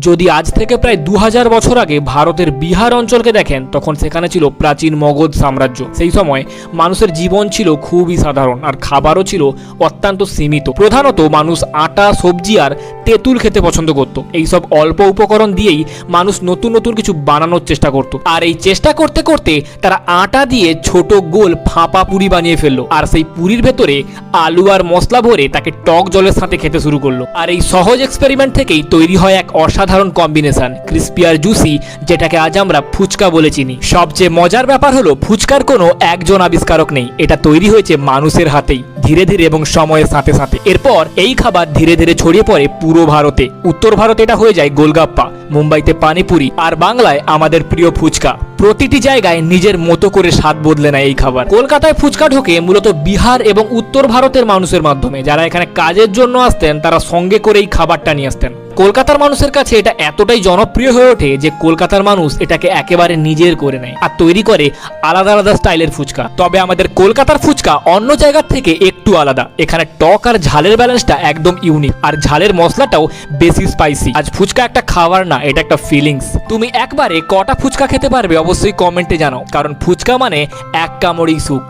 যদি আজ থেকে প্রায় 2000 বছর আগে ভারতের বিহার অঞ্চলকে দেখেন, তখন সেখানে ছিল প্রাচীন মগধ সাম্রাজ্য। সেই সময় মানুষের জীবন ছিল খুবই সাধারণ, আর খাবারও ছিল অত্যন্ত সীমিত। প্রধানত মানুষ আটা, সবজি আর তেঁতুল খেতে পছন্দ করত। এইসব অল্প উপকরণ দিয়েই মানুষ নতুন নতুন কিছু বানানোর চেষ্টা করত, আর এই চেষ্টা করতে করতে তারা আটা দিয়ে ছোট গোল ফাঁপা পুরি বানিয়ে ফেললো, আর সেই পুরির ভেতরে আলু আর মশলা ভরে তাকে টক জলের সাথে খেতে শুরু করলো। আর এই সহজ এক্সপেরিমেন্ট থেকেই তৈরি হয় এক অসাধারণ কম্বিনেশন, ক্রিস্পি আর জুসি, যেটাকে আজ আমরা ফুচকা বলে চিনি। সবচেয়ে মজার ব্যাপার হলো ফুচকার কোনো একজন আবিষ্কারক নেই, এটা তৈরি হয়েছে মানুষের হাতেই, ধীরে ধীরে এবং সময়ের সাথে সাথে। এরপর এই খাবার ধীরে ধীরে ছড়িয়ে পড়ে পুরো ভারতে। উত্তর ভারতে এটা হয়ে যায় গোলগাপ্পা, মুম্বাইতে পানিপুরি, আর বাংলায় আমাদের প্রিয় ফুচকা। প্রতিটি জায়গায় নিজের মতো করে স্বাদ বদলে নেয় এই খাবার। কলকাতায় ফুচকা ঢোকে মূলত বিহার এবং উত্তর ভারতের মানুষের মাধ্যমে। যারা এখানে কাজের জন্য আসতেন তারা সঙ্গে করে এই খাবারটা নিয়ে আসতেন। কলকাতার মানুষের কাছে এটা এতটাই জনপ্রিয় হয়ে ওঠে যে কলকাতার মানুষ এটাকে একেবারে নিজের করে নেয় আর তৈরি করে আলাদা আলাদা স্টাইলের ফুচকা। তবে আমাদের কলকাতার ফুচকা অন্য জায়গার থেকে একটু আলাদা। এখানে টক আর ঝালের ব্যালেন্সটা একদম ইউনিক, আর ঝালের মশলাটাও বেশি স্পাইসি। আজ ফুচকা একটা খাবার না, এটা একটা ফিলিংস। তুমি একবারে কটা ফুচকা খেতে পারবে অবশ্যই কমেন্টে জানাও, কারণ ফুচকা মানে এক কামড়েই সুখ।